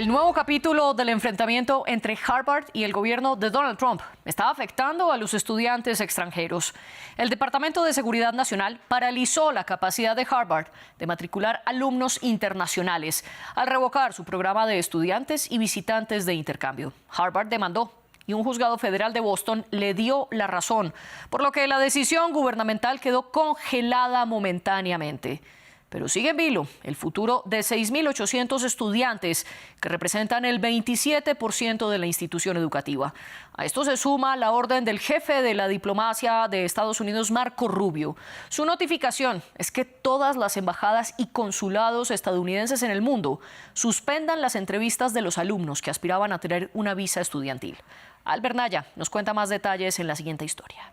El nuevo capítulo del enfrentamiento entre Harvard y el gobierno de Donald Trump está afectando a los estudiantes extranjeros. El Departamento de Seguridad Nacional paralizó la capacidad de Harvard de matricular alumnos internacionales al revocar su programa de estudiantes y visitantes de intercambio. Harvard demandó y un juzgado federal de Boston le dio la razón, por lo que la decisión gubernamental quedó congelada momentáneamente. Pero sigue en vilo el futuro de 6.800 estudiantes que representan el 27% de la institución educativa. A esto se suma la orden del jefe de la diplomacia de Estados Unidos, Marco Rubio. Su notificación es que todas las embajadas y consulados estadounidenses en el mundo suspendan las entrevistas de los alumnos que aspiraban a tener una visa estudiantil. Albert Naya nos cuenta más detalles en la siguiente historia.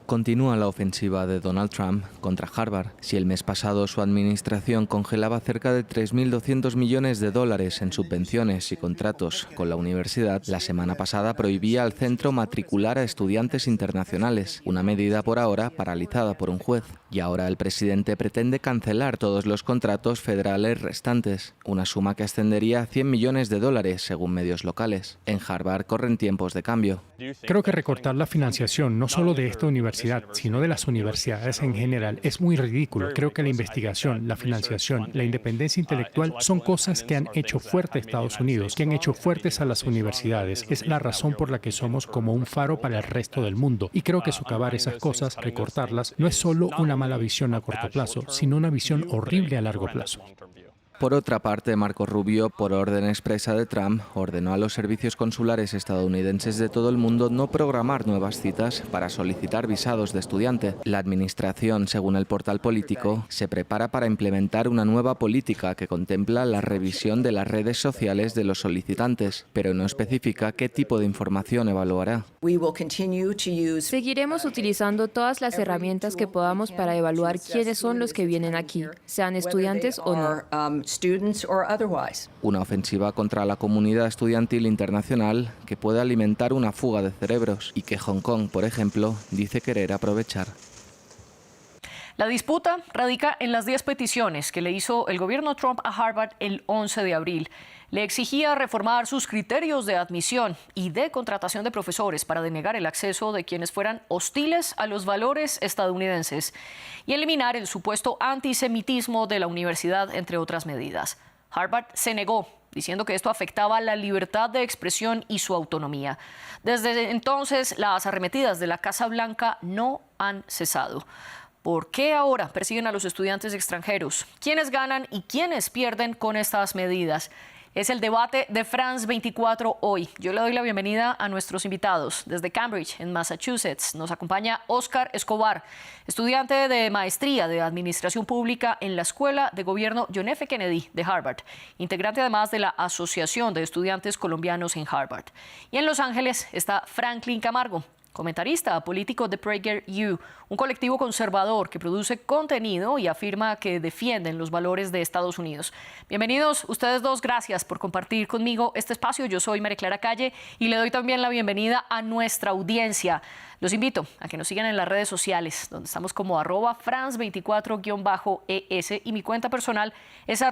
Continúa la ofensiva de Donald Trump contra Harvard. Si el mes pasado su administración congelaba cerca de 3.200 millones de dólares en subvenciones y contratos con la universidad, la semana pasada prohibía al centro matricular a estudiantes internacionales, una medida por ahora paralizada por un juez. Y ahora el presidente pretende cancelar todos los contratos federales restantes, una suma que ascendería a 100 millones de dólares, según medios locales. En Harvard corren tiempos de cambio. Creo que recortar la financiación no solo de esta universidad, sino de las universidades en general, es muy ridículo. Creo que la investigación, la financiación, la independencia intelectual son cosas que han hecho fuerte a Estados Unidos, que han hecho fuertes a las universidades. Es la razón por la que somos como un faro para el resto del mundo. Y creo que socavar esas cosas, recortarlas, no es solo una mala visión a corto plazo, sino una visión horrible a largo plazo. Por otra parte, Marco Rubio, por orden expresa de Trump, ordenó a los servicios consulares estadounidenses de todo el mundo no programar nuevas citas para solicitar visados de estudiante. La administración, según el portal político, se prepara para implementar una nueva política que contempla la revisión de las redes sociales de los solicitantes, pero no especifica qué tipo de información evaluará. Seguiremos utilizando todas las herramientas que podamos para evaluar quiénes son los que vienen aquí, sean estudiantes o no. Una ofensiva contra la comunidad estudiantil internacional que puede alimentar una fuga de cerebros y que Hong Kong, por ejemplo, dice querer aprovechar. La disputa radica en las 10 peticiones que le hizo el gobierno Trump a Harvard el 11 de abril. Le exigía reformar sus criterios de admisión y de contratación de profesores para denegar el acceso de quienes fueran hostiles a los valores estadounidenses y eliminar el supuesto antisemitismo de la universidad, entre otras medidas. Harvard se negó, diciendo que esto afectaba la libertad de expresión y su autonomía. Desde entonces, las arremetidas de la Casa Blanca no han cesado. ¿Por qué ahora persiguen a los estudiantes extranjeros? ¿Quiénes ganan y quiénes pierden con estas medidas? Es el debate de France 24 hoy. Yo le doy la bienvenida a nuestros invitados. Desde Cambridge, en Massachusetts, nos acompaña Óscar Escobar, estudiante de maestría de Administración Pública en la Escuela de Gobierno John F. Kennedy de Harvard, integrante además de la Asociación de Estudiantes Colombianos en Harvard. Y en Los Ángeles está Franklin Camargo, comentarista político de PragerU, un colectivo conservador que produce contenido y afirma que defienden los valores de Estados Unidos. Bienvenidos ustedes dos, gracias por compartir conmigo este espacio. Yo soy María Clara Calle y le doy también la bienvenida a nuestra audiencia. Los invito a que nos sigan en las redes sociales, donde estamos como @France24-ES y mi cuenta personal es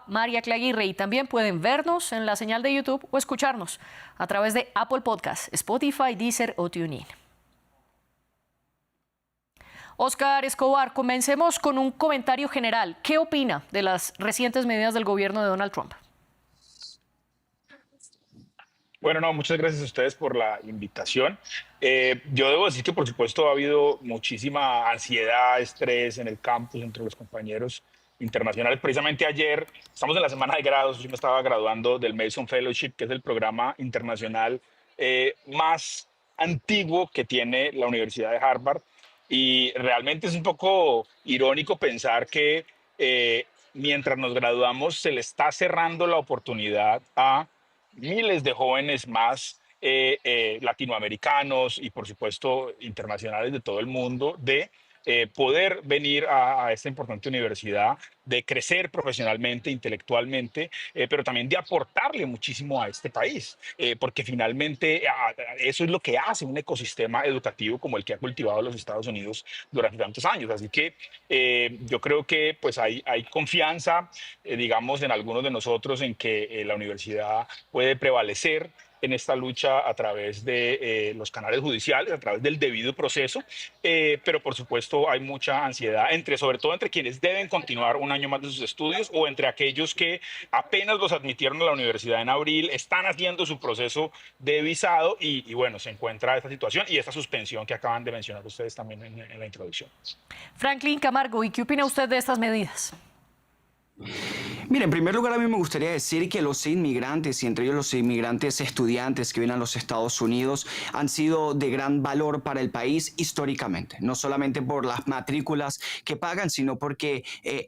@MariaClaguirre. Y también pueden vernos en la señal de YouTube o escucharnos a través de Apple Podcasts, Spotify, Deezer o TuneIn. Óscar Escobar, comencemos con un comentario general. ¿Qué opina de las recientes medidas del gobierno de Donald Trump? Bueno, no, muchas gracias a ustedes por la invitación. Yo debo decir que, por supuesto, ha habido muchísima ansiedad, estrés en el campus entre los compañeros internacionales. Precisamente ayer, estamos en la semana de grados, yo me estaba graduando del Mason Fellowship, que es el programa internacional más antiguo que tiene la Universidad de Harvard. Y realmente es un poco irónico pensar que mientras nos graduamos se le está cerrando la oportunidad a miles de jóvenes más latinoamericanos y, por supuesto, internacionales de todo el mundo de poder venir a esta importante universidad, de crecer profesionalmente, intelectualmente, pero también de aportarle muchísimo a este país, porque finalmente eso es lo que hace un ecosistema educativo como el que ha cultivado los Estados Unidos durante tantos años. Así que yo creo que pues hay confianza, digamos, en algunos de nosotros en que la universidad puede prevalecer en esta lucha a través de los canales judiciales, a través del debido proceso, pero por supuesto hay mucha ansiedad, sobre todo entre quienes deben continuar un año más de sus estudios o entre aquellos que apenas los admitieron a la universidad en abril, están haciendo su proceso de visado y bueno, se encuentra esta situación y esta suspensión que acaban de mencionar ustedes también en la introducción. Franklin Camargo, ¿y qué opina usted de estas medidas? Mira, en primer lugar a mí me gustaría decir que los inmigrantes, y entre ellos los inmigrantes estudiantes que vienen a los Estados Unidos, han sido de gran valor para el país históricamente, no solamente por las matrículas que pagan, sino porque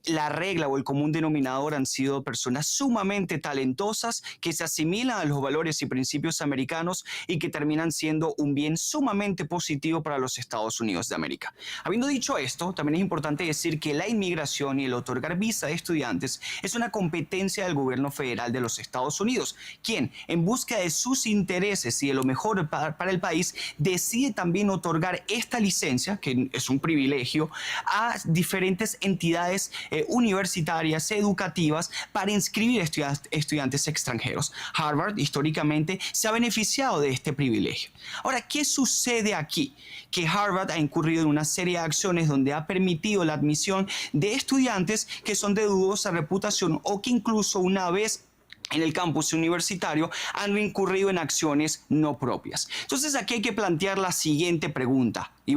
la regla o el común denominador han sido personas sumamente talentosas que se asimilan a los valores y principios americanos y que terminan siendo un bien sumamente positivo para los Estados Unidos de América. Habiendo dicho esto, también es importante decir que la inmigración y el otorgar visa de estudiantes es una competencia del gobierno federal de los Estados Unidos, quien, en busca de sus intereses y de lo mejor para el país, decide también otorgar esta licencia, que es un privilegio, a diferentes entidades universitarias, educativas, para inscribir estudiantes extranjeros. Harvard, históricamente, se ha beneficiado de este privilegio. Ahora, ¿qué sucede aquí? Que Harvard ha incurrido en una serie de acciones donde ha permitido la admisión de estudiantes que son de dudosa reputación o que incluso una vez en el campus universitario han incurrido en acciones no propias. Entonces aquí hay que plantear la siguiente pregunta y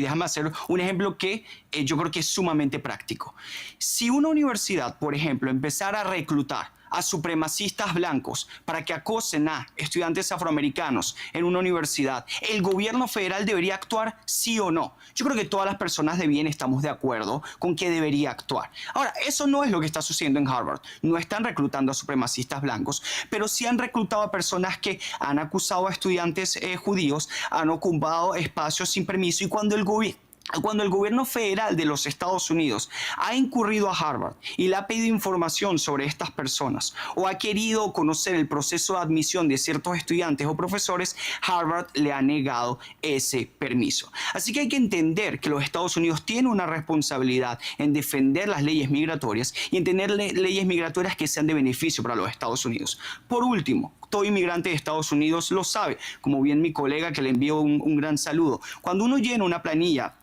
déjame hacer un ejemplo que yo creo que es sumamente práctico. Si una universidad, por ejemplo, empezara a reclutar a supremacistas blancos para que acosen a estudiantes afroamericanos en una universidad, ¿el gobierno federal debería actuar, sí o no? Yo creo que todas las personas de bien estamos de acuerdo con que debería actuar. Ahora, eso no es lo que está sucediendo en Harvard. No están reclutando a supremacistas blancos, pero sí han reclutado a personas que han acusado a estudiantes judíos, han ocupado espacios sin permiso y cuando el gobierno federal de los Estados Unidos ha incurrido a Harvard y le ha pedido información sobre estas personas o ha querido conocer el proceso de admisión de ciertos estudiantes o profesores, Harvard le ha negado ese permiso. Así que hay que entender que los Estados Unidos tienen una responsabilidad en defender las leyes migratorias y en tener leyes migratorias que sean de beneficio para los Estados Unidos. Por último, todo inmigrante de Estados Unidos lo sabe, como bien mi colega que le envío un gran saludo. Cuando uno llena una planilla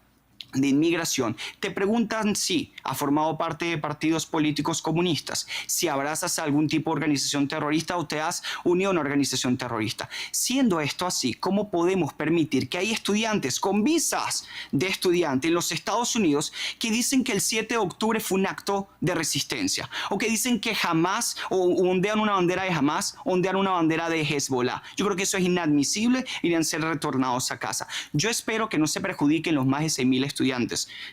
de inmigración, te preguntan si has formado parte de partidos políticos comunistas, si abrazas a algún tipo de organización terrorista o te has unido a una organización terrorista. Siendo esto así, ¿cómo podemos permitir que hay estudiantes con visas de estudiante en los Estados Unidos que dicen que el 7 de octubre fue un acto de resistencia o que dicen que Hamas o ondean una bandera de Hamas, ondean una bandera de Hezbollah? Yo creo que eso es inadmisible y deben ser retornados a casa. Yo espero que no se perjudiquen los más de 6.000 estudiantes.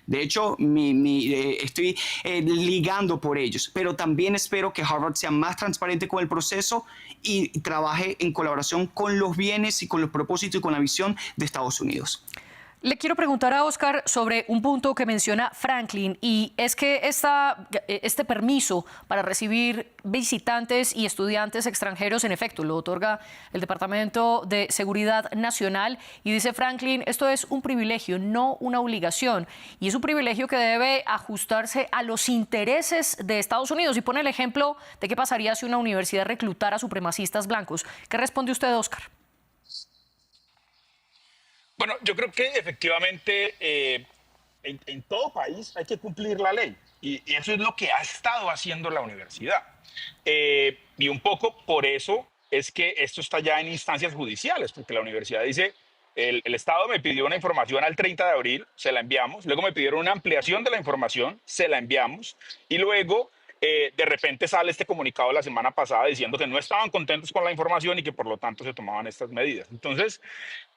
De hecho, estoy ligando por ellos, pero también espero que Harvard sea más transparente con el proceso y trabaje en colaboración con los bienes y con los propósitos y con la visión de Estados Unidos. Le quiero preguntar a Oscar sobre un punto que menciona Franklin, y es que este permiso para recibir visitantes y estudiantes extranjeros, en efecto, lo otorga el Departamento de Seguridad Nacional, y dice Franklin, esto es un privilegio, no una obligación, y es un privilegio que debe ajustarse a los intereses de Estados Unidos, y pone el ejemplo de qué pasaría si una universidad reclutara supremacistas blancos. ¿Qué responde usted, Oscar? Bueno, yo creo que efectivamente en todo país hay que cumplir la ley y eso es lo que ha estado haciendo la universidad. Y un poco por eso es que esto está ya en instancias judiciales, porque la universidad dice, el Estado me pidió una información al 30 de abril, se la enviamos, luego me pidieron una ampliación de la información, se la enviamos y luego de repente sale este comunicado la semana pasada diciendo que no estaban contentos con la información y que por lo tanto se tomaban estas medidas. Entonces,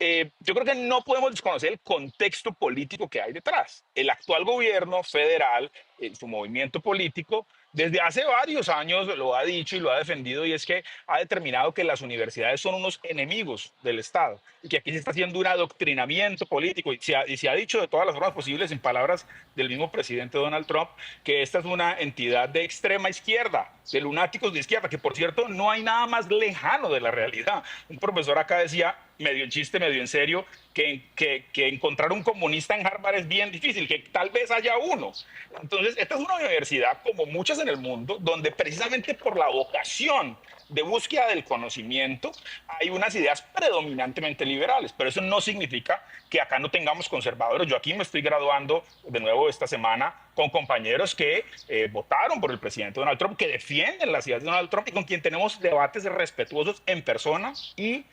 yo creo que no podemos desconocer el contexto político que hay detrás. El actual gobierno federal, su movimiento político, desde hace varios años lo ha dicho y lo ha defendido, y es que ha determinado que las universidades son unos enemigos del Estado y que aquí se está haciendo un adoctrinamiento político, y se ha dicho de todas las formas posibles, en palabras del mismo presidente Donald Trump, que esta es una entidad de extrema izquierda, de lunáticos de izquierda, que por cierto no hay nada más lejano de la realidad. Un profesor acá decía, medio en chiste, medio en serio, que encontrar un comunista en Harvard es bien difícil, que tal vez haya uno. Entonces, esta es una universidad, como muchas en el mundo, donde precisamente por la vocación de búsqueda del conocimiento hay unas ideas predominantemente liberales, pero eso no significa que acá no tengamos conservadores. Yo aquí me estoy graduando de nuevo esta semana con compañeros que votaron por el presidente Donald Trump, que defienden las ideas de Donald Trump y con quien tenemos debates respetuosos en persona y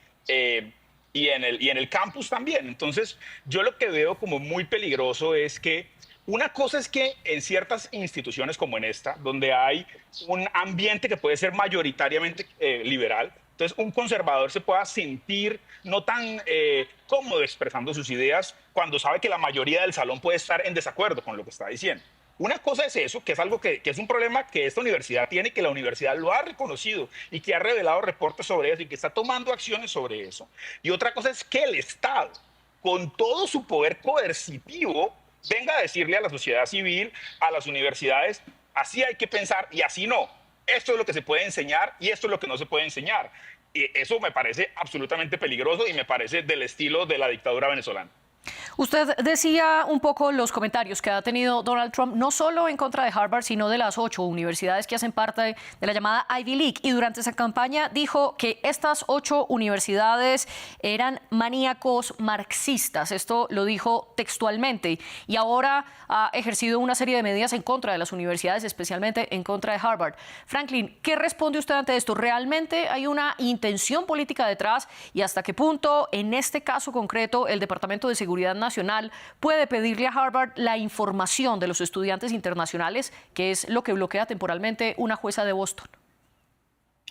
en el campus también. Entonces, yo lo que veo como muy peligroso es que una cosa es que en ciertas instituciones como en esta, donde hay un ambiente que puede ser mayoritariamente liberal, entonces un conservador se pueda sentir no tan cómodo expresando sus ideas cuando sabe que la mayoría del salón puede estar en desacuerdo con lo que está diciendo. Una cosa es eso, que es algo que es un problema que esta universidad tiene y que la universidad lo ha reconocido y que ha revelado reportes sobre eso y que está tomando acciones sobre eso. Y otra cosa es que el Estado, con todo su poder coercitivo, venga a decirle a la sociedad civil, a las universidades, así hay que pensar y así no. Esto es lo que se puede enseñar y esto es lo que no se puede enseñar. Y eso me parece absolutamente peligroso y me parece del estilo de la dictadura venezolana. Usted decía un poco los comentarios que ha tenido Donald Trump, no solo en contra de Harvard, sino de las 8 universidades que hacen parte de la llamada Ivy League. Y durante esa campaña dijo que estas 8 universidades eran maníacos marxistas. Esto lo dijo textualmente. Y ahora ha ejercido una serie de medidas en contra de las universidades, especialmente en contra de Harvard. Franklin, ¿qué responde usted ante esto? ¿Realmente hay una intención política detrás? ¿Y hasta qué punto, en este caso concreto, el Departamento de Seguridad Nacional puede pedirle a Harvard la información de los estudiantes internacionales, que es lo que bloquea temporalmente una jueza de Boston?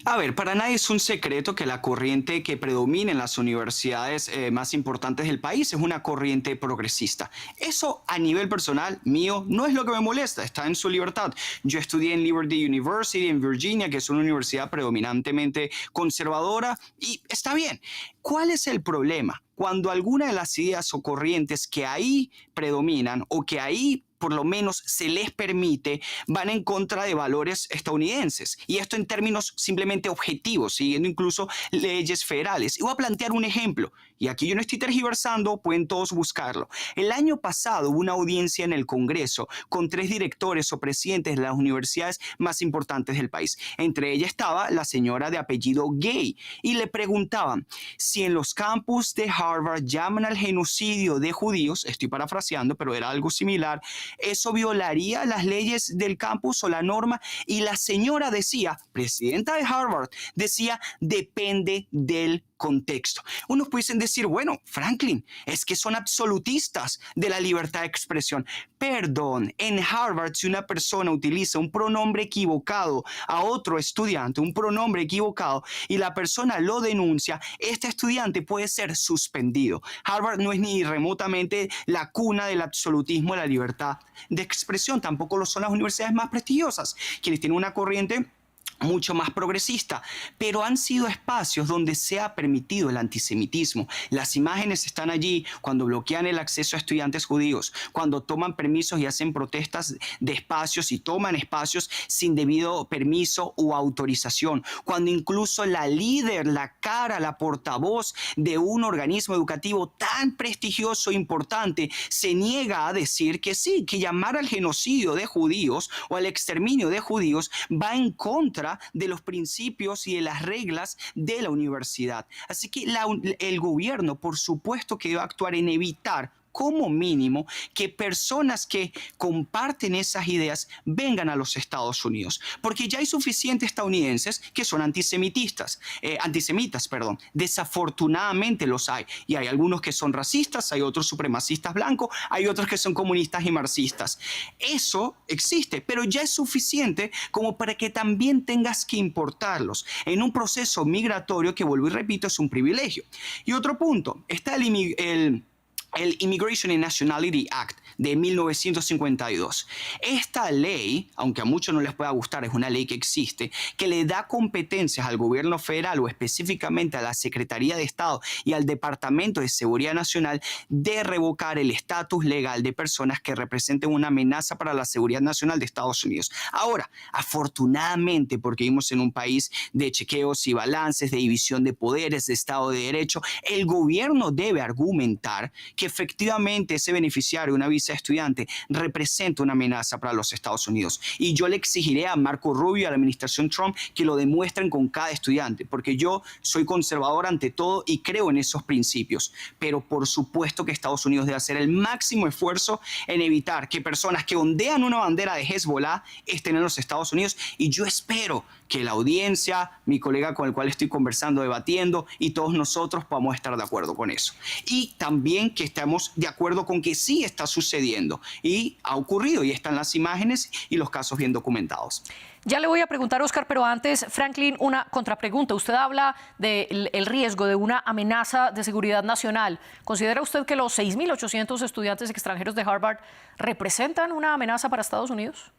A ver, para nadie es un secreto que la corriente que predomina en las universidades más importantes del país es una corriente progresista. Eso a nivel personal mío no es lo que me molesta, está en su libertad. Yo estudié en Liberty University en Virginia, que es una universidad predominantemente conservadora, y está bien. ¿Cuál es el problema? Cuando alguna de las ideas o corrientes que ahí predominan o que ahí por lo menos se les permite, van en contra de valores estadounidenses. Y esto en términos simplemente objetivos, siguiendo incluso leyes federales. Y voy a plantear un ejemplo. Y aquí yo no estoy tergiversando, pueden todos buscarlo. El año pasado hubo una audiencia en el Congreso con 3 directores o presidentes de las universidades más importantes del país. Entre ellas estaba la señora de apellido Gay. Y le preguntaban si en los campus de Harvard llaman al genocidio de judíos, estoy parafraseando, pero era algo similar, ¿eso violaría las leyes del campus o la norma? Y la señora decía, presidenta de Harvard, decía, depende del contexto. Unos pudiesen decir, bueno, Franklin, es que son absolutistas de la libertad de expresión. Perdón, en Harvard, si una persona utiliza un pronombre equivocado a otro estudiante, un pronombre equivocado, y la persona lo denuncia, este estudiante puede ser suspendido. Harvard no es ni remotamente la cuna del absolutismo de la libertad de expresión, tampoco lo son las universidades más prestigiosas, quienes tienen una corriente mucho más progresista, pero han sido espacios donde se ha permitido el antisemitismo. Las imágenes están allí cuando bloquean el acceso a estudiantes judíos, cuando toman permisos y hacen protestas de espacios y toman espacios sin debido permiso u autorización, cuando incluso la líder, la cara, la portavoz de un organismo educativo tan prestigioso e importante se niega a decir que sí, que llamar al genocidio de judíos o al exterminio de judíos va en contra de los principios y de las reglas de la universidad. Así que el gobierno, por supuesto que va a actuar en evitar como mínimo que personas que comparten esas ideas vengan a los Estados Unidos, porque ya hay suficientes estadounidenses que son antisemitas. Desafortunadamente los hay, y hay algunos que son racistas, hay otros supremacistas blancos, hay otros que son comunistas y marxistas. Eso existe, pero ya es suficiente como para que también tengas que importarlos en un proceso migratorio que, vuelvo y repito, es un privilegio. Y otro punto, está el Immigration and Nationality Act de 1952. Esta ley, aunque a muchos no les pueda gustar, es una ley que existe, que le da competencias al gobierno federal o específicamente a la Secretaría de Estado y al Departamento de Seguridad Nacional de revocar el estatus legal de personas que representen una amenaza para la seguridad nacional de Estados Unidos. Ahora, afortunadamente, porque vivimos en un país de chequeos y balances, de división de poderes, de Estado de Derecho, el gobierno debe argumentar que efectivamente ese beneficiario de una visa de estudiante representa una amenaza para los Estados Unidos. Y yo le exigiré a Marco Rubio y a la administración Trump que lo demuestren con cada estudiante, porque yo soy conservador ante todo y creo en esos principios. Pero por supuesto que Estados Unidos debe hacer el máximo esfuerzo en evitar que personas que ondean una bandera de Hezbollah estén en los Estados Unidos. Y yo espero que la audiencia, mi colega con el cual estoy conversando, debatiendo, y todos nosotros podamos estar de acuerdo con eso. Y también que estemos de acuerdo con que sí está sucediendo y ha ocurrido y están las imágenes y los casos bien documentados. Ya le voy a preguntar, Oscar, pero antes, Franklin, una contrapregunta. Usted habla del riesgo de una amenaza de seguridad nacional. ¿Considera usted que los 6.800 estudiantes extranjeros de Harvard representan una amenaza para Estados Unidos?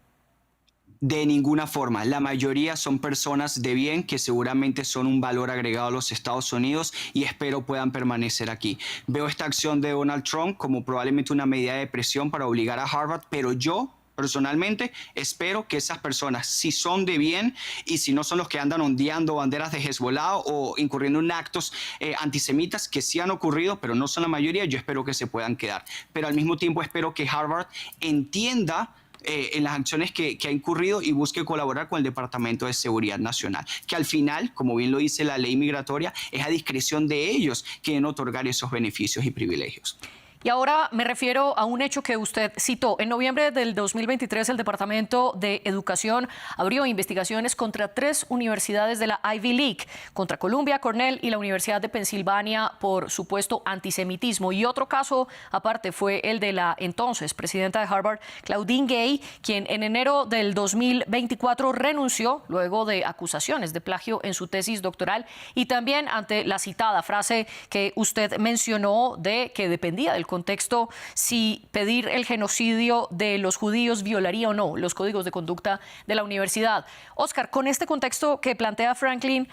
De ninguna forma. La mayoría son personas de bien que seguramente son un valor agregado a los Estados Unidos y espero puedan permanecer aquí. Veo esta acción de Donald Trump como probablemente una medida de presión para obligar a Harvard, pero yo personalmente espero que esas personas, si son de bien y si no son los que andan ondeando banderas de Hezbollah o incurriendo en actos antisemitas que sí han ocurrido, pero no son la mayoría, yo espero que se puedan quedar. Pero al mismo tiempo espero que Harvard entienda en las acciones que ha incurrido y busque colaborar con el Departamento de Seguridad Nacional, que al final, como bien lo dice la ley migratoria, es a discreción de ellos que deben otorgar esos beneficios y privilegios. Y ahora me refiero a un hecho que usted citó. En noviembre del 2023, el Departamento de Educación abrió investigaciones contra 3 universidades de la Ivy League, contra Columbia, Cornell y la Universidad de Pensilvania por supuesto antisemitismo. Y otro caso aparte fue el de la entonces presidenta de Harvard, Claudine Gay, quien en enero del 2024 renunció luego de acusaciones de plagio en su tesis doctoral y también ante la citada frase que usted mencionó de que dependía del contexto si pedir el genocidio de los judíos violaría o no los códigos de conducta de la universidad. Oscar, con este contexto que plantea Franklin,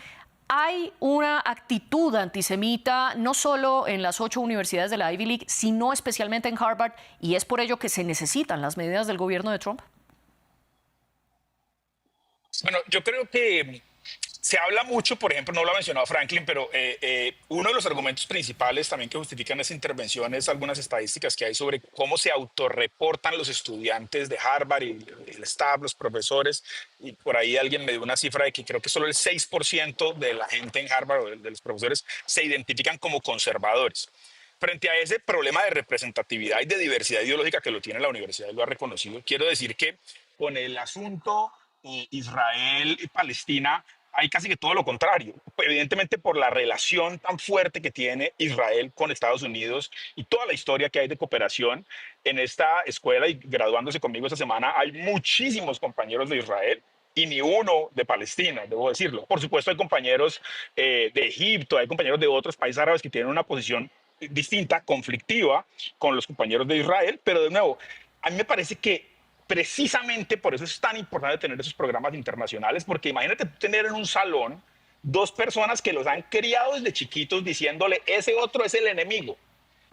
¿hay una actitud antisemita no solo en las 8 universidades de la Ivy League, sino especialmente en Harvard, y es por ello que se necesitan las medidas del gobierno de Trump? Bueno, yo creo que se habla mucho, por ejemplo, no lo ha mencionado Franklin, pero uno de los argumentos principales también que justifican esa intervención es algunas estadísticas que hay sobre cómo se autorreportan los estudiantes de Harvard y el staff, los profesores. Y por ahí alguien me dio una cifra de que creo que solo el 6% de la gente en Harvard o de los profesores se identifican como conservadores. Frente a ese problema de representatividad y de diversidad ideológica que lo tiene la universidad y lo ha reconocido, quiero decir que con el asunto Israel y Palestina hay casi que todo lo contrario. Evidentemente por la relación tan fuerte que tiene Israel con Estados Unidos y toda la historia que hay de cooperación en esta escuela, y graduándose conmigo esta semana hay muchísimos compañeros de Israel y ni uno de Palestina, debo decirlo. Por supuesto hay compañeros de Egipto, hay compañeros de otros países árabes que tienen una posición distinta, conflictiva con los compañeros de Israel, pero de nuevo, a mí me parece que precisamente por eso es tan importante tener esos programas internacionales, porque imagínate tener en un salón 2 personas que los han criado desde chiquitos diciéndole ese otro es el enemigo,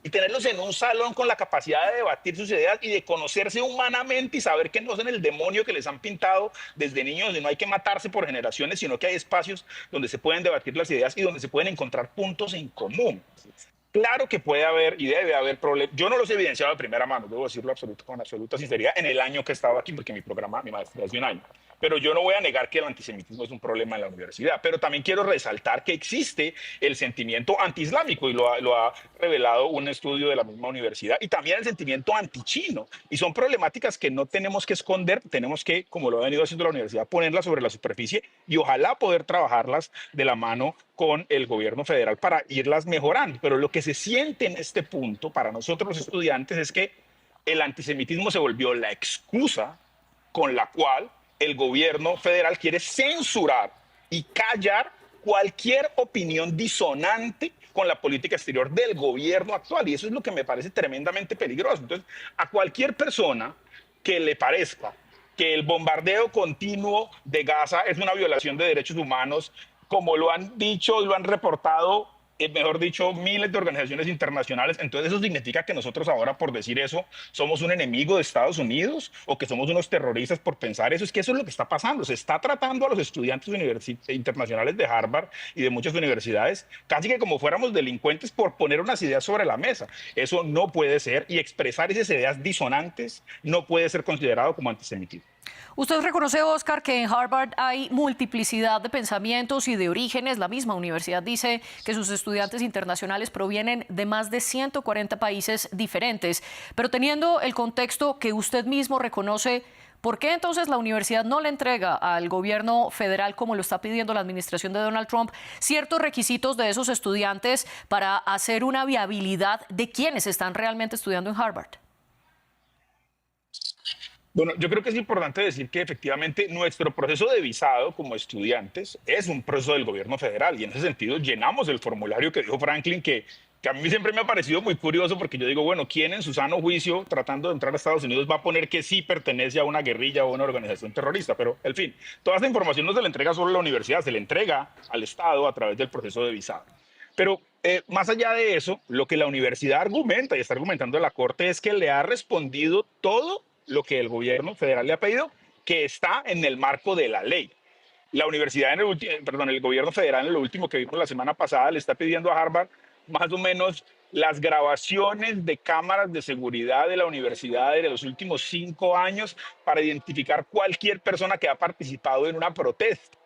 y tenerlos en un salón con la capacidad de debatir sus ideas y de conocerse humanamente y saber que no son el demonio que les han pintado desde niños, donde no hay que matarse por generaciones, sino que hay espacios donde se pueden debatir las ideas y donde se pueden encontrar puntos en común. Claro que puede haber y debe haber problemas. Yo no los he evidenciado de primera mano, debo decirlo con absoluta sinceridad, en el año que he estado aquí, porque mi maestría es de un año. Pero yo no voy a negar que el antisemitismo es un problema en la universidad. Pero también quiero resaltar que existe el sentimiento antiislámico, y lo ha revelado un estudio de la misma universidad, y también el sentimiento antichino. Y son problemáticas que no tenemos que esconder, tenemos que, como lo ha venido haciendo la universidad, ponerlas sobre la superficie y ojalá poder trabajarlas de la mano con el gobierno federal para irlas mejorando. Pero lo que se siente en este punto para nosotros los estudiantes es que el antisemitismo se volvió la excusa con la cual el gobierno federal quiere censurar y callar cualquier opinión disonante con la política exterior del gobierno actual. Y eso es lo que me parece tremendamente peligroso. Entonces, a cualquier persona que le parezca que el bombardeo continuo de Gaza es una violación de derechos humanos, como lo han dicho y lo han reportado, mejor dicho, miles de organizaciones internacionales. Entonces eso significa que nosotros ahora, por decir eso, somos un enemigo de Estados Unidos o que somos unos terroristas por pensar eso. Es que eso es lo que está pasando. Se está tratando a los estudiantes internacionales de Harvard y de muchas universidades casi que como fuéramos delincuentes por poner unas ideas sobre la mesa. Eso no puede ser, y expresar esas ideas disonantes no puede ser considerado como antisemitismo. Usted reconoce, Oscar, que en Harvard hay multiplicidad de pensamientos y de orígenes. La misma universidad dice que sus estudiantes internacionales provienen de más de 140 países diferentes. Pero teniendo el contexto que usted mismo reconoce, ¿por qué entonces la universidad no le entrega al gobierno federal, como lo está pidiendo la administración de Donald Trump, ciertos requisitos de esos estudiantes para hacer una viabilidad de quienes están realmente estudiando en Harvard? Bueno, yo creo que es importante decir que efectivamente nuestro proceso de visado como estudiantes es un proceso del gobierno federal, y en ese sentido llenamos el formulario que dijo Franklin, que a mí siempre me ha parecido muy curioso, porque yo digo, bueno, ¿quién en su sano juicio, tratando de entrar a Estados Unidos, va a poner que sí pertenece a una guerrilla o a una organización terrorista? Pero, en fin, toda esta información no se le entrega solo a la universidad, se le entrega al Estado a través del proceso de visado. Pero más allá de eso, lo que la universidad argumenta y está argumentando la Corte es que le ha respondido todo lo que el gobierno federal le ha pedido, que está en el marco de la ley. La universidad, el gobierno federal, en lo último que vimos la semana pasada, le está pidiendo a Harvard más o menos las grabaciones de cámaras de seguridad de la universidad de los últimos 5 años para identificar cualquier persona que ha participado en una protesta.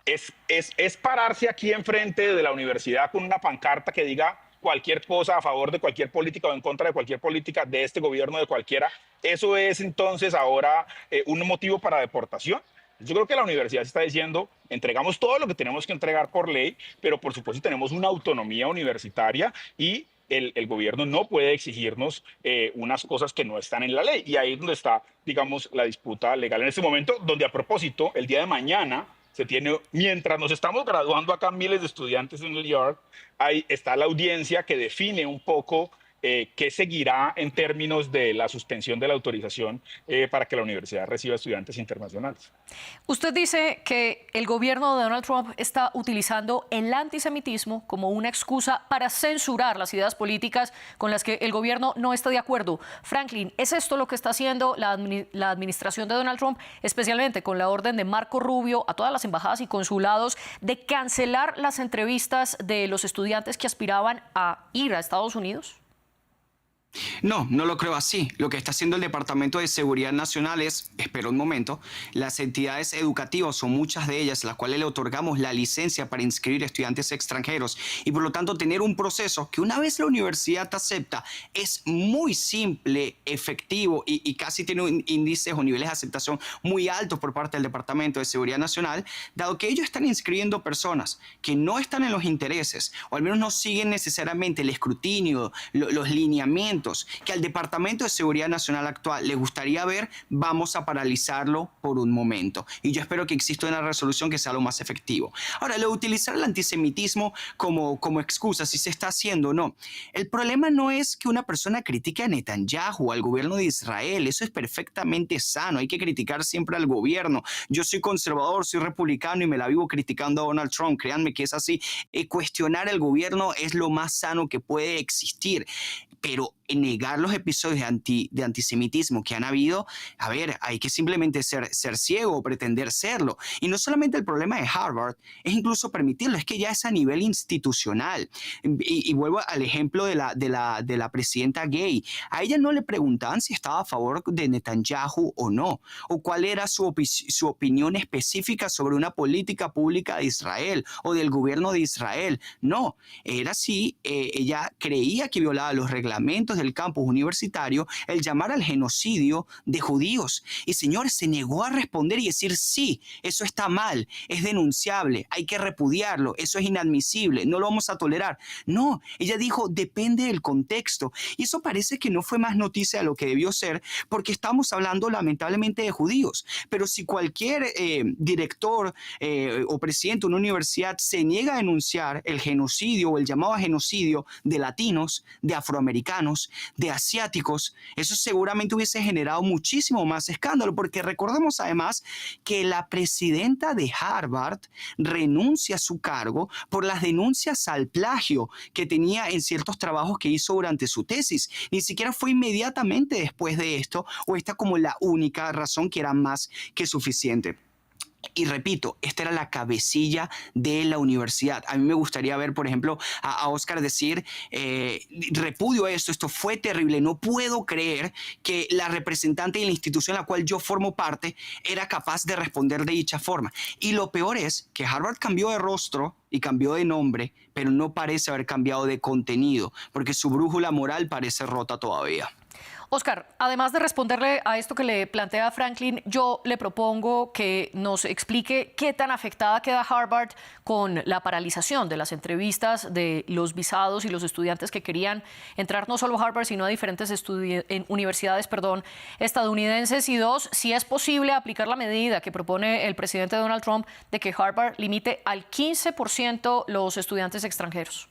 Es pararse aquí enfrente de la universidad con una pancarta que diga cualquier cosa a favor de cualquier política o en contra de cualquier política de este gobierno, de cualquiera. Eso es entonces ahora un motivo para deportación. Yo creo que la universidad está diciendo, entregamos todo lo que tenemos que entregar por ley, pero por supuesto tenemos una autonomía universitaria y el gobierno no puede exigirnos unas cosas que no están en la ley. Y ahí es donde está, digamos, la disputa legal en este momento, donde a propósito, el día de mañana se tiene, mientras nos estamos graduando acá miles de estudiantes en New York, ahí está la audiencia que define un poco qué seguirá en términos de la suspensión de la autorización para que la universidad reciba estudiantes internacionales. Usted dice que el gobierno de Donald Trump está utilizando el antisemitismo como una excusa para censurar las ideas políticas con las que el gobierno no está de acuerdo. Franklin, ¿es esto lo que está haciendo la administración de Donald Trump, especialmente con la orden de Marco Rubio a todas las embajadas y consulados de cancelar las entrevistas de los estudiantes que aspiraban a ir a Estados Unidos? No, no lo creo así. Lo que está haciendo el Departamento de Seguridad Nacional es, espera un momento, las entidades educativas, o muchas de ellas, las cuales le otorgamos la licencia para inscribir estudiantes extranjeros y por lo tanto tener un proceso que una vez la universidad acepta es muy simple, efectivo y casi tiene índices o niveles de aceptación muy altos por parte del Departamento de Seguridad Nacional, dado que ellos están inscribiendo personas que no están en los intereses o al menos no siguen necesariamente el escrutinio, los lineamientos que al Departamento de Seguridad Nacional actual le gustaría ver. Vamos a paralizarlo por un momento. Y yo espero que exista una resolución que sea lo más efectivo. Ahora, lo de utilizar el antisemitismo como excusa, si se está haciendo o no. El problema no es que una persona critique a Netanyahu, al gobierno de Israel. Eso es perfectamente sano. Hay que criticar siempre al gobierno. Yo soy conservador, soy republicano y me la vivo criticando a Donald Trump. Créanme que es así. Cuestionar al gobierno es lo más sano que puede existir. Pero negar los episodios de antisemitismo que han habido, a ver, hay que simplemente ser ciego o pretender serlo. Y no solamente el problema de Harvard, es incluso permitirlo, es que ya es a nivel institucional. Y vuelvo al ejemplo de la presidenta Gay. A ella no le preguntaban si estaba a favor de Netanyahu o no, o cuál era su opinión específica sobre una política pública de Israel o del gobierno de Israel. No, era si ella creía que violaba los reglamentos reglamentos del campus universitario el llamar al genocidio de judíos. Y señores, se negó a responder y decir sí, eso está mal, es denunciable, hay que repudiarlo, eso es inadmisible, no lo vamos a tolerar. No, ella dijo, depende del contexto. Y eso parece que no fue más noticia de lo que debió ser, porque estamos hablando lamentablemente de judíos. Pero si cualquier director o presidente de una universidad se niega a denunciar el genocidio o el llamado a genocidio de latinos, de afroamericanos, de asiáticos, eso seguramente hubiese generado muchísimo más escándalo, porque recordemos además que la presidenta de Harvard renuncia a su cargo por las denuncias al plagio que tenía en ciertos trabajos que hizo durante su tesis. Ni siquiera fue inmediatamente después de esto, o esta como la única razón que era más que suficiente. Y repito, esta era la cabecilla de la universidad. A mí me gustaría ver, por ejemplo, a Oscar decir, repudio esto fue terrible, no puedo creer que la representante de la institución en la cual yo formo parte era capaz de responder de dicha forma. Y lo peor es que Harvard cambió de rostro y cambió de nombre, pero no parece haber cambiado de contenido, porque su brújula moral parece rota todavía. Oscar, además de responderle a esto que le plantea Franklin, yo le propongo que nos explique qué tan afectada queda Harvard con la paralización de las entrevistas de los visados y los estudiantes que querían entrar no solo a Harvard, sino a diferentes universidades estadounidenses. Y dos, si es posible aplicar la medida que propone el presidente Donald Trump de que Harvard limite al 15% los estudiantes extranjeros.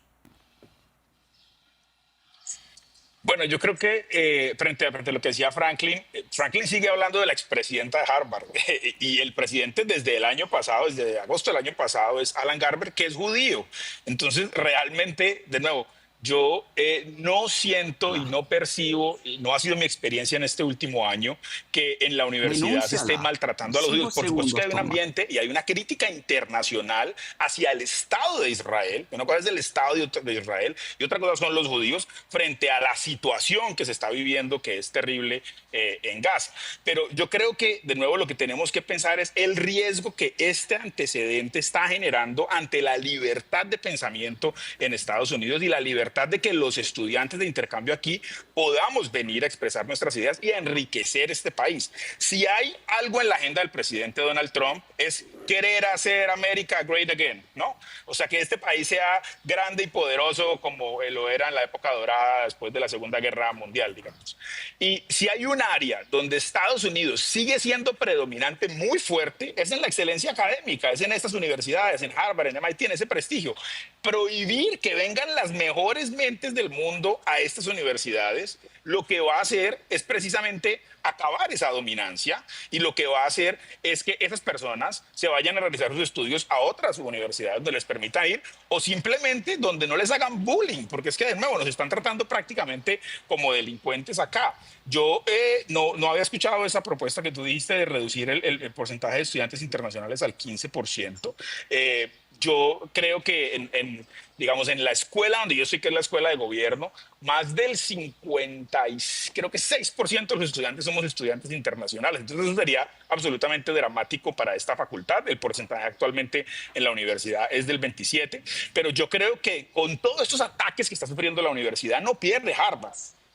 Bueno, yo creo que frente a lo que decía Franklin, Franklin sigue hablando de la expresidenta de Harvard y el presidente desde el año pasado, desde agosto del año pasado, es Alan Garber, que es judío. Entonces, realmente, de nuevo, yo no siento y no percibo, y no ha sido mi experiencia en este último año, que en la universidad se esté maltratando a los judíos. Por supuesto que hay un ambiente y hay una crítica internacional hacia el Estado de Israel. Una cosa es el Estado de Israel y otra cosa son los judíos frente a la situación que se está viviendo, que es terrible en Gaza. Pero yo creo que, de nuevo, lo que tenemos que pensar es el riesgo que este antecedente está generando ante la libertad de pensamiento en Estados Unidos y la libertad de que los estudiantes de intercambio aquí podamos venir a expresar nuestras ideas y a enriquecer este país. Si hay algo en la agenda del presidente Donald Trump es querer hacer América great again, ¿no? O sea, que este país sea grande y poderoso como lo era en la época dorada después de la Segunda Guerra Mundial, digamos. Y si hay un área donde Estados Unidos sigue siendo predominante muy fuerte, es en la excelencia académica, es en estas universidades, en Harvard, en MIT, en ese prestigio. Prohibir que vengan las mejores mentes del mundo a estas universidades, lo que va a hacer es precisamente acabar esa dominancia y lo que va a hacer es que esas personas se vayan a realizar sus estudios a otras universidades donde les permita ir o simplemente donde no les hagan bullying, porque es que de nuevo nos están tratando prácticamente como delincuentes acá. Yo no había escuchado esa propuesta que tú dijiste de reducir el porcentaje de estudiantes internacionales al 15%. Yo creo que digamos, en la escuela donde yo estoy, que es la escuela de gobierno, más del 6% de los estudiantes somos estudiantes internacionales. Entonces eso sería absolutamente dramático para esta facultad. El porcentaje actualmente en la universidad es del 27%. Pero yo creo que con todos estos ataques que está sufriendo la universidad, no pierde Harvard.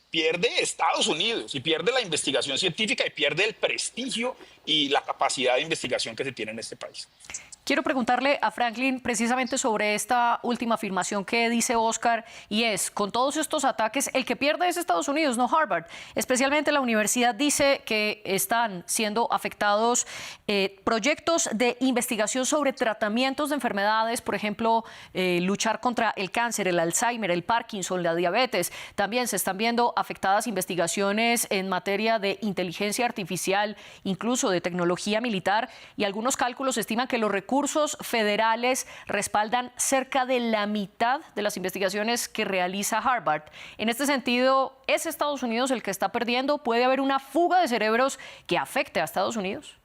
Pierde Estados Unidos y pierde la investigación científica y pierde el prestigio y la capacidad de investigación que se tiene en este país. Quiero preguntarle a Franklin precisamente sobre esta última afirmación que dice Oscar, y es, con todos estos ataques, el que pierde es Estados Unidos, no Harvard. Especialmente la universidad dice que están siendo afectados proyectos de investigación sobre tratamientos de enfermedades, por ejemplo, luchar contra el cáncer, el Alzheimer, el Parkinson, la diabetes. También se están viendo afectadas investigaciones en materia de inteligencia artificial, incluso de tecnología militar, y algunos cálculos estiman que los recursos federales respaldan cerca de la mitad de las investigaciones que realiza Harvard. En este sentido, ¿es Estados Unidos el que está perdiendo? ¿Puede haber una fuga de cerebros que afecte a Estados Unidos?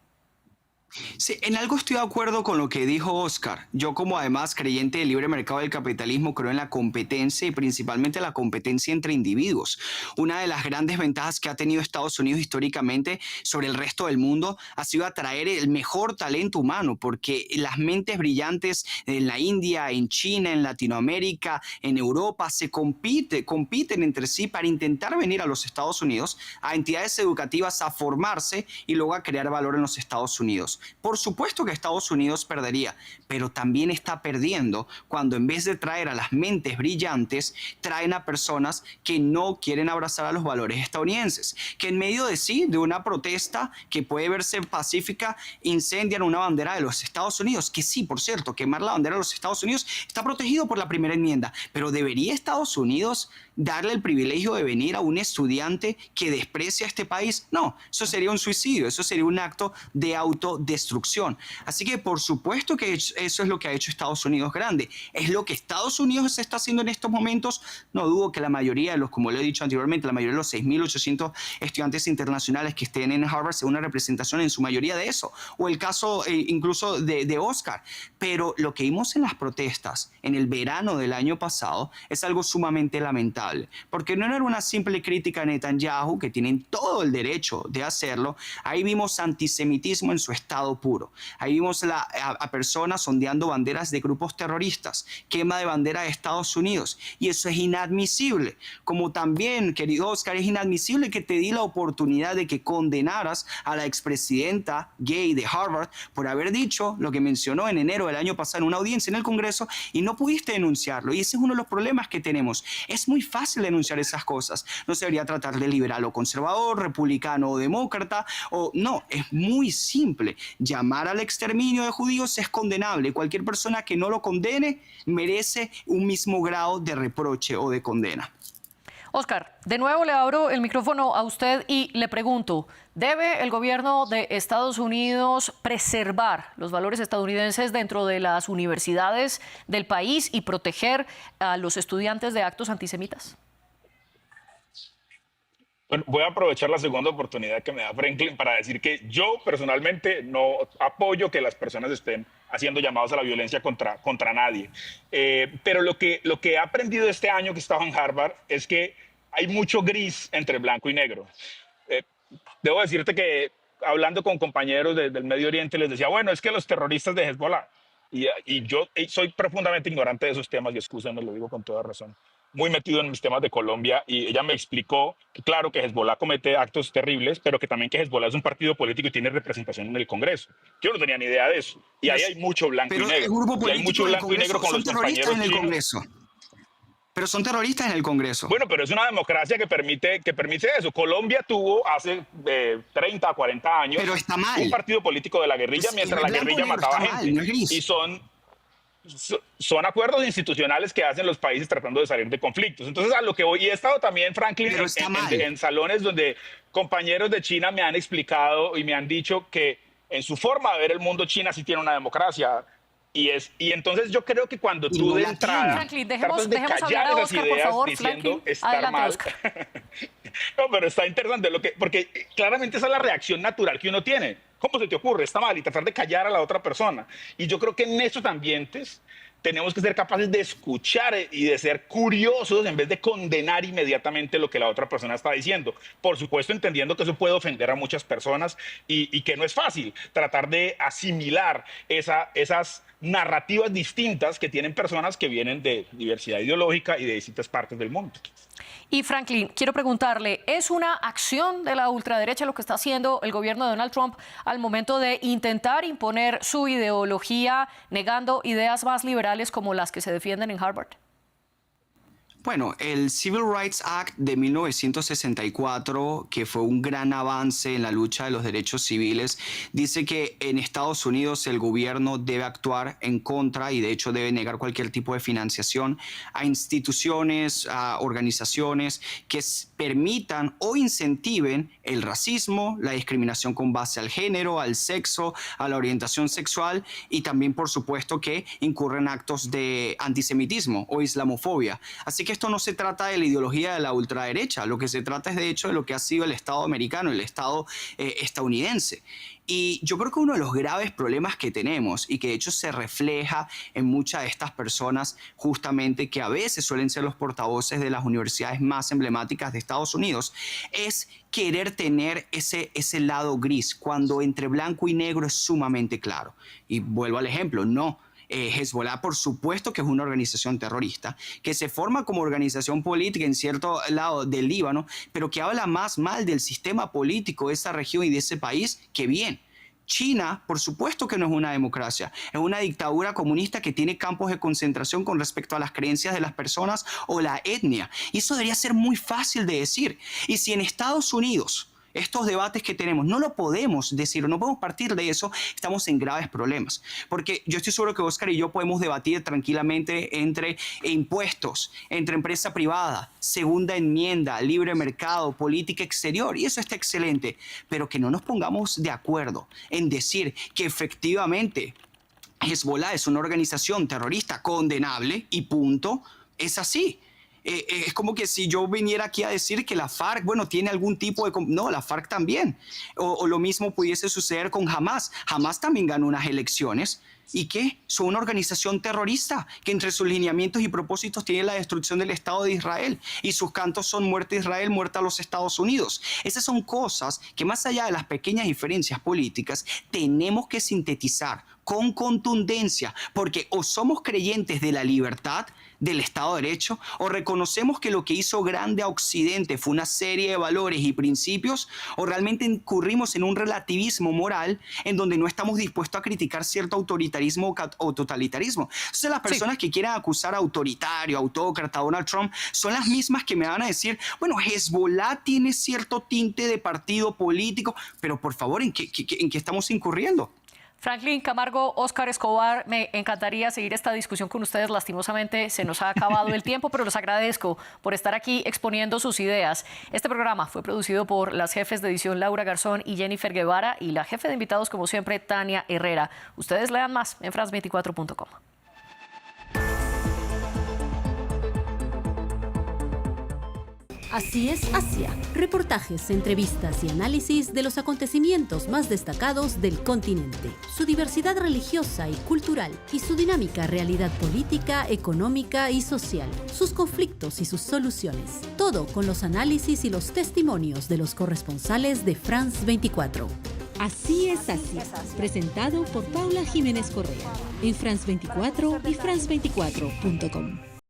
Sí, en algo estoy de acuerdo con lo que dijo Oscar. Yo como además creyente del libre mercado del capitalismo creo en la competencia y principalmente la competencia entre individuos. Una de las grandes ventajas que ha tenido Estados Unidos históricamente sobre el resto del mundo ha sido atraer el mejor talento humano, porque las mentes brillantes en la India, en China, en Latinoamérica, en Europa compiten entre sí para intentar venir a los Estados Unidos, a entidades educativas a formarse y luego a crear valor en los Estados Unidos. Por supuesto que Estados Unidos perdería, pero también está perdiendo cuando en vez de traer a las mentes brillantes, traen a personas que no quieren abrazar a los valores estadounidenses, que en medio de una protesta que puede verse pacífica, incendian una bandera de los Estados Unidos, que sí, por cierto, quemar la bandera de los Estados Unidos está protegido por la primera enmienda, pero ¿debería Estados Unidos darle el privilegio de venir a un estudiante que desprecia a este país? No, eso sería un suicidio, eso sería un acto de autodestrucción. Así que por supuesto que eso es lo que ha hecho Estados Unidos grande. ¿Es lo que Estados Unidos está haciendo en estos momentos? No dudo que la mayoría de los, como lo he dicho anteriormente, la mayoría de los 6.800 estudiantes internacionales que estén en Harvard sea una representación en su mayoría de eso. O el caso incluso de Oscar. Pero lo que vimos en las protestas en el verano del año pasado es algo sumamente lamentable. Porque no era una simple crítica a Netanyahu, que tienen todo el derecho de hacerlo. Ahí vimos antisemitismo en su estado puro. Ahí vimos a personas ondeando banderas de grupos terroristas, quema de bandera de Estados Unidos. Y eso es inadmisible. Como también, querido Oscar, es inadmisible que te di la oportunidad de que condenaras a la expresidenta gay de Harvard por haber dicho lo que mencionó en enero del año pasado en una audiencia en el Congreso y no pudiste denunciarlo. Y ese es uno de los problemas que tenemos. Es muy fácil denunciar esas cosas. No se debería tratar de liberal o conservador, republicano o demócrata, o no, es muy simple. Llamar al exterminio de judíos es condenable. Cualquier persona que no lo condene merece un mismo grado de reproche o de condena. Oscar, de nuevo le abro el micrófono a usted y le pregunto, ¿debe el gobierno de Estados Unidos preservar los valores estadounidenses dentro de las universidades del país y proteger a los estudiantes de actos antisemitas? Bueno, voy a aprovechar la segunda oportunidad que me da Franklin para decir que yo personalmente no apoyo que las personas estén haciendo llamados a la violencia contra nadie. Pero lo que he aprendido este año que estaba en Harvard es que hay mucho gris entre blanco y negro. Debo decirte que hablando con compañeros del Medio Oriente les decía, bueno, es que los terroristas de Hezbollah, y yo soy profundamente ignorante de esos temas y excúsenme, lo digo con toda razón, muy metido en mis temas de Colombia, y ella me explicó que claro que Hezbollah comete actos terribles, pero que también que Hezbollah es un partido político y tiene representación en el Congreso. Yo no tenía ni idea de eso. Y ahí hay mucho blanco y negro. Y hay mucho blanco y negro con los compañeros en el Congreso. Pero son terroristas en el Congreso. Bueno, pero es una democracia que permite eso. Colombia tuvo hace 30, 40 años pero está mal. Un partido político de la guerrilla, mientras la guerrilla mataba gente. No es gris. Y son acuerdos institucionales que hacen los países tratando de salir de conflictos. Entonces, a lo que voy, y he estado también, Franklin, en salones donde compañeros de China me han explicado y me han dicho que en su forma de ver el mundo, China sí tiene una democracia. Y entonces yo creo que cuando tú de entrada Franklin, dejemos callar hablar a esas Oscar, ideas por favor, diciendo Franklin, estar adelante, mal. Oscar. No, pero está interesante porque claramente esa es la reacción natural que uno tiene. ¿Cómo se te ocurre? Está mal, y tratar de callar a la otra persona. Y yo creo que en esos ambientes tenemos que ser capaces de escuchar y de ser curiosos en vez de condenar inmediatamente lo que la otra persona está diciendo. Por supuesto, entendiendo que eso puede ofender a muchas personas y que no es fácil tratar de asimilar esas narrativas distintas que tienen personas que vienen de diversidad ideológica y de distintas partes del mundo. Y Franklin, quiero preguntarle, ¿es una acción de la ultraderecha lo que está haciendo el gobierno de Donald Trump al momento de intentar imponer su ideología, negando ideas más liberales como las que se defienden en Harvard? Bueno, el Civil Rights Act de 1964, que fue un gran avance en la lucha de los derechos civiles, dice que en Estados Unidos el gobierno debe actuar en contra y de hecho debe negar cualquier tipo de financiación a instituciones, a organizaciones que permitan o incentiven el racismo, la discriminación con base al género, al sexo, a la orientación sexual y también, por supuesto, que incurren actos de antisemitismo o islamofobia. Así que esto no se trata de la ideología de la ultraderecha, lo que se trata es de hecho de lo que ha sido el Estado americano, el Estado estadounidense. Y yo creo que uno de los graves problemas que tenemos y que de hecho se refleja en muchas de estas personas justamente que a veces suelen ser los portavoces de las universidades más emblemáticas de Estados Unidos es querer tener ese lado gris cuando entre blanco y negro es sumamente claro. Y vuelvo al ejemplo, no. Hezbollah, por supuesto que es una organización terrorista, que se forma como organización política en cierto lado del Líbano, pero que habla más mal del sistema político de esa región y de ese país que bien. China, por supuesto que no es una democracia, es una dictadura comunista que tiene campos de concentración con respecto a las creencias de las personas o la etnia. Y eso debería ser muy fácil de decir. Y si en Estados Unidos estos debates que tenemos no lo podemos decir, no podemos partir de eso, estamos en graves problemas. Porque yo estoy seguro que Oscar y yo podemos debatir tranquilamente entre impuestos, entre empresa privada, segunda enmienda, libre mercado, política exterior, y eso está excelente. Pero que no nos pongamos de acuerdo en decir que efectivamente Hezbollah es una organización terrorista condenable y punto, es así. Es como que si yo viniera aquí a decir que la FARC, bueno, tiene algún tipo de... No, la FARC también. O lo mismo pudiese suceder con Hamas. Hamas también ganó unas elecciones. ¿Y qué? Son una organización terrorista que entre sus lineamientos y propósitos tiene la destrucción del Estado de Israel. Y sus cantos son muerte a Israel, muerte a los Estados Unidos. Esas son cosas que más allá de las pequeñas diferencias políticas, tenemos que sintetizar con contundencia. Porque o somos creyentes de la libertad, del Estado de Derecho, o reconocemos que lo que hizo grande a Occidente fue una serie de valores y principios, o realmente incurrimos en un relativismo moral en donde no estamos dispuestos a criticar cierto autoritarismo o totalitarismo. Entonces las personas que quieran acusar a autoritario, autócrata, a Donald Trump, son las mismas que me van a decir, bueno, Hezbollah tiene cierto tinte de partido político, pero por favor, ¿en qué estamos incurriendo? Franklin Camargo, Óscar Escobar, me encantaría seguir esta discusión con ustedes. Lastimosamente se nos ha acabado el tiempo, pero les agradezco por estar aquí exponiendo sus ideas. Este programa fue producido por las jefes de edición Laura Garzón y Jennifer Guevara y la jefe de invitados, como siempre, Tania Herrera. Ustedes lean más en france24.com. Así es Asia. Reportajes, entrevistas y análisis de los acontecimientos más destacados del continente, su diversidad religiosa y cultural y su dinámica realidad política, económica y social, sus conflictos y sus soluciones. Todo con los análisis y los testimonios de los corresponsales de France 24. Así es Asia, presentado por Paula Jiménez Correa en France 24 y france24.com.